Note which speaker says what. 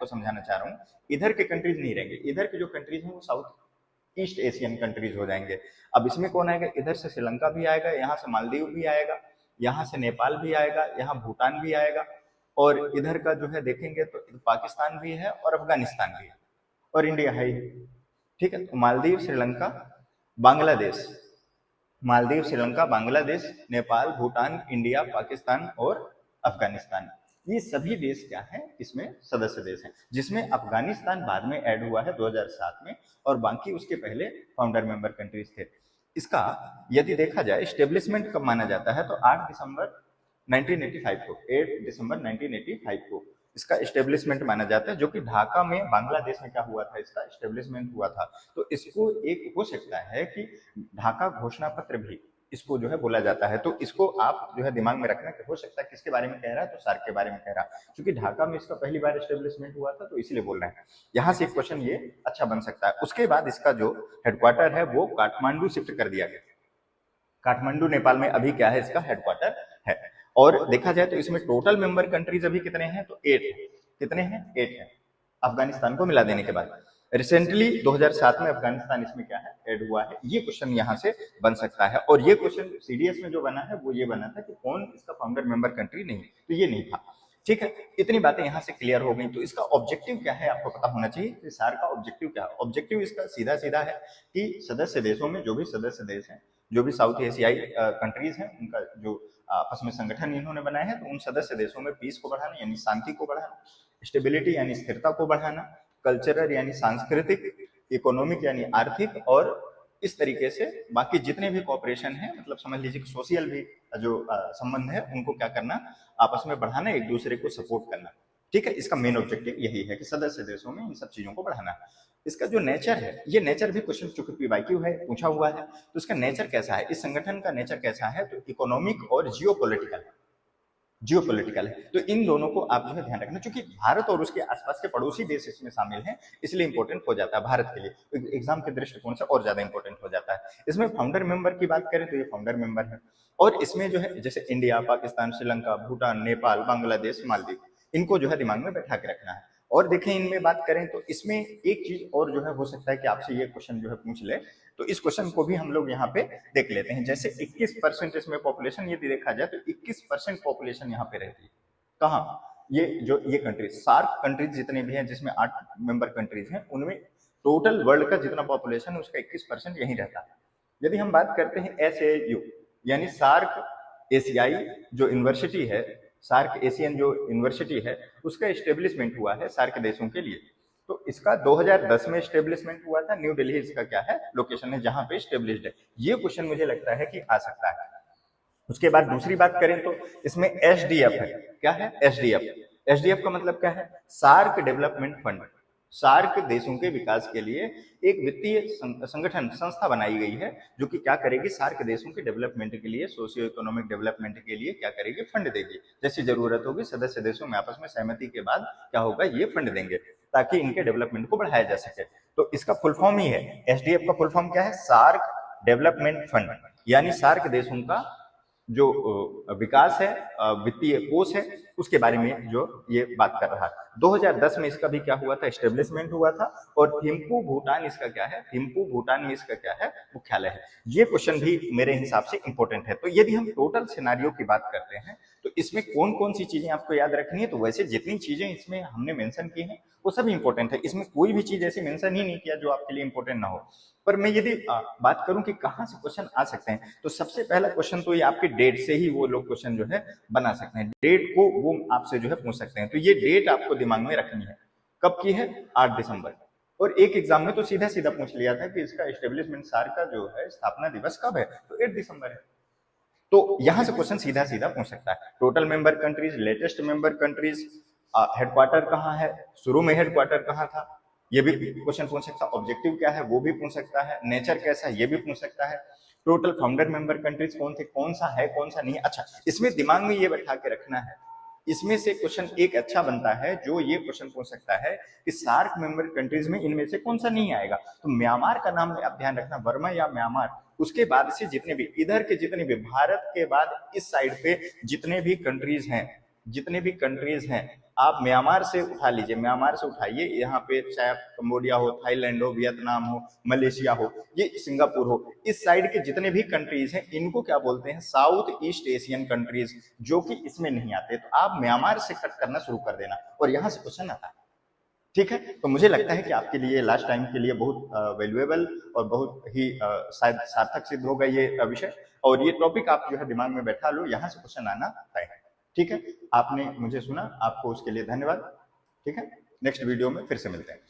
Speaker 1: आपको समझाना चाह रहा हूँ, इधर के कंट्रीज नहीं रहेंगे, इधर के जो कंट्रीज हैं वो साउथ ईस्ट एशियन कंट्रीज हो जाएंगे। अब इसमें कौन आएगा, इधर से श्रीलंका भी आएगा, यहाँ से मालदीव भी आएगा, यहाँ से नेपाल भी आएगा, यहाँ भूटान भी आएगा, और इधर का जो है देखेंगे तो पाकिस्तान भी है और अफगानिस्तान भी है और इंडिया है ही। ठीक है, तो मालदीव, श्रीलंका, बांग्लादेश, मालदीव, श्रीलंका, बांग्लादेश, नेपाल, भूटान, इंडिया, पाकिस्तान और अफगानिस्तान, ये सभी देश क्या है इसमें सदस्य देश हैं, जिसमें अफगानिस्तान बाद में ऐड हुआ है 2007 में, और बाकी उसके पहले फाउंडर मेंबर कंट्रीज थे। इसका यदि देखा जाए स्टेब्लिशमेंट कब माना जाता है तो 8 दिसंबर 1985 को, 8 दिसंबर 1985 को इसका एस्टेब्लिशमेंट माना जाता है, जो कि ढाका में बांग्लादेश में क्या हुआ था, इसका एस्टेब्लिशमेंट हुआ था। तो इसको एक हो सकता है कि ढाका घोषणा पत्र भी इसको जो है बोला जाता है, तो इसको आप जो है दिमाग में रखना कि हो सकता है किसके बारे में कह रहा है, तो सार्क के बारे में कह रहा है, क्योंकि ढाका में इसका पहली बार एस्टेब्लिशमेंट हुआ था, तो इसीलिए बोल रहे हैं। यहाँ से एक क्वेश्चन ये अच्छा बन सकता है। उसके बाद इसका जो हेडक्वार्टर है वो काठमांडू शिफ्ट कर दिया गया, काठमांडू नेपाल में अभी क्या है इसका हेडक्वार्टर है। और देखा जाए तो इसमें टोटल मेंबर कंट्रीज अभी कितने हैं, तो 8 है। कितने हैं, 8 है, अफगानिस्तान को मिला देने के बाद। रिसेंटली 2007 में अफगानिस्तान इसमें क्या है ऐड हुआ है, ये क्वेश्चन यहाँ से बन सकता है। और ये क्वेश्चन सीडीएस में जो बना है वो ये बना था कि कौन इसका फाउंडर मेंबर कंट्री नहीं, तो ये नहीं था। ठीक है, इतनी बातें यहाँ से क्लियर हो गई। तो इसका ऑब्जेक्टिव क्या है आपको पता होना चाहिए कि सार का ऑब्जेक्टिव क्या है। ऑब्जेक्टिव इसका सीधा सीधा है कि सदस्य देशों में जो भी सदस्य देश हैं, जो भी साउथ एशियाई कंट्रीज हैं, उनका जो आपस में संगठन इन्होंने बनाए हैं, तो उन सदस्य देशों में पीस को बढ़ाना यानी शांति को बढ़ाना, स्टेबिलिटी यानी स्थिरता को बढ़ाना, कल्चरल यानी सांस्कृतिक, इकोनॉमिक यानी आर्थिक, और इस तरीके से बाकी जितने भी कॉपरेशन है, मतलब समझ लीजिए कि सोशल भी जो संबंध है उनको क्या करना, आपस में बढ़ाना, एक दूसरे को सपोर्ट करना। ठीक है, इसका मेन ऑब्जेक्टिव यही है कि सदस्य देशों में इन सब चीजों को बढ़ाना। इसका जो नेचर है, ये नेचर भी क्वेश्चन चूंकि पीवाईक्यू है पूछा हुआ है, तो इसका नेचर कैसा है, इस संगठन का नेचर कैसा है, तो इकोनॉमिक और जियोपॉलिटिकल, जियोपॉलिटिकल है। तो इन दोनों को आप जो है ध्यान रखना, क्योंकि भारत और उसके आसपास के पड़ोसी देश इसमें शामिल हैं, इसलिए इंपॉर्टेंट हो जाता है भारत के लिए, एग्जाम के दृष्टिकोण से और ज्यादा इंपॉर्टेंट हो जाता है। इसमें फाउंडर मेंबर की बात करें तो ये फाउंडर मेंबर है, और इसमें जो है जैसे इंडिया, पाकिस्तान, श्रीलंका, भूटान, नेपाल, बांग्लादेश, मालदीव, इनको जो है दिमाग में बैठा के रखना है। और देखें इनमें बात करें तो इसमें एक चीज और जो है हो सकता है कि आपसे ये क्वेश्चन जो है पूछ ले, तो इस क्वेश्चन को भी हम लोग यहाँ पे देख लेते हैं। जैसे 21% इसमें पॉपुलेशन यदि देखा जाए तो 21% पॉपुलेशन यहाँ पे रहती है, कहाँ, ये कंट्रीज, सार्क कंट्रीज जितने भी हैं, जिसमें 8 मेंबर कंट्रीज हैं, उनमें टोटल वर्ल्ड का जितना पॉपुलेशन है उसका 21% यहीं रहता है। यदि हम बात करते हैं SAU यानी सार्क एशियाई जो यूनिवर्सिटी है, सार्क एशियन जो यूनिवर्सिटी है, उसका एस्टेब्लिशमेंट हुआ है सार्क देशों के लिए। तो इसका 2010 में एस्टेब्लिशमेंट हुआ था, न्यू दिल्ली इसका क्या है लोकेशन है जहां पे एस्टेब्लिश्ड है। ये क्वेश्चन मुझे लगता है कि आ सकता है। उसके बाद दूसरी बात करें तो इसमें SDF है, क्या है SDF का मतलब क्या है, सार्क डेवलपमेंट फंड। सार्क देशों के विकास के लिए एक वित्तीय संगठन संस्था बनाई गई है, जो कि क्या करेगी, सार्क देशों के डेवलपमेंट के लिए, सोशियो इकोनॉमिक डेवलपमेंट के लिए क्या करेगी, फंड देगी। जैसी जरूरत होगी सदस्य देशों में आपस में सहमति के बाद क्या होगा, ये फंड देंगे ताकि इनके डेवलपमेंट को बढ़ाया जा सके। तो इसका फुल फॉर्म ही है, SDF का फुल फॉर्म क्या है, सार्क डेवलपमेंट फंड, यानी सार्क देशों का जो विकास है, वित्तीय कोष है, उसके बारे में जो ये बात कर रहा है। 2010 में इसका भी क्या हुआ था, एस्टेब्लिशमेंट हुआ था। और थिम्पू भूटान इसका क्या है, थिम्पू भूटान में इसका क्या है, मुख्यालय है। ये क्वेश्चन भी मेरे हिसाब से इंपॉर्टेंट है। तो यदि हम टोटल सिनारियो की बात करते हैं तो इसमें कौन कौन सी चीजें आपको याद रखनी है, तो वैसे जितनी चीजें इसमें हमने मेंशन की हैं वो सब इंपॉर्टेंट है। इसमें कोई भी चीज ऐसी मेंशन ही नहीं किया जो आपके लिए इंपॉर्टेंट ना हो। पर मैं यदि बात करूं कि कहां से क्वेश्चन आ सकते हैं, तो सबसे पहला क्वेश्चन तो ये आपके डेट से ही वो लोग क्वेश्चन जो है बना सकते हैं। डेट को वो आपसे जो है पूछ सकते हैं, तो ये डेट आपको दिमाग में रखनी है। कब की है, 8 दिसंबर। और एक एग्जाम में तो सीधा सीधा पूछ लिया था कि इसका एस्टेब्लिशमेंट सार्क का जो है स्थापना दिवस कब है, तो 8 दिसंबर है। तो यहां से क्वेश्चन सीधा सीधा पूछ सकता है। Total member countries, latest member countries, headquarter कहाँ है, शुरू में हेडक्वार्टर कहाँ था, ये भी क्वेश्चन पूछ सकता है। ऑब्जेक्टिव क्या है वो भी पूछ सकता है। नेचर कैसा है ये भी पूछ सकता है। टोटल फाउंडर मेंबर कंट्रीज कौन थे, कौन सा है कौन सा नहीं है। अच्छा, इसमें दिमाग में ये बैठा के रखना है, इसमें से क्वेश्चन एक अच्छा बनता है जो ये क्वेश्चन पूछ सकता है कि सार्क मेंबर कंट्रीज में इनमें से कौन सा नहीं आएगा। तो म्यांमार का नाम आप ध्यान रखना, बर्मा या म्यांमार। उसके बाद से जितने भी इधर के, जितने भी भारत के बाद इस साइड पे जितने भी कंट्रीज हैं, जितने भी कंट्रीज हैं, आप म्यांमार से उठा लीजिए, म्यांमार से उठाइए, यहाँ पे चाहे कंबोडिया हो, थाईलैंड हो, वियतनाम हो, मलेशिया हो, ये सिंगापुर हो, इस साइड के जितने भी कंट्रीज हैं इनको क्या बोलते हैं, साउथ ईस्ट एशियन कंट्रीज, जो कि इसमें नहीं आते। तो आप म्यांमार से कट करना शुरू कर देना और यहाँ से क्वेश्चन आता है। ठीक है, तो मुझे लगता है कि आपके लिए लास्ट टाइम के लिए बहुत वैल्यूएबल और बहुत ही शायद सार्थक सिद्ध होगा ये विषय, और ये टॉपिक आप जो है दिमाग में बैठा लो, यहाँ से क्वेश्चन आना तय है। ठीक है, आपने मुझे सुना, आपको उसके लिए धन्यवाद। ठीक है, नेक्स्ट वीडियो में फिर से मिलते हैं।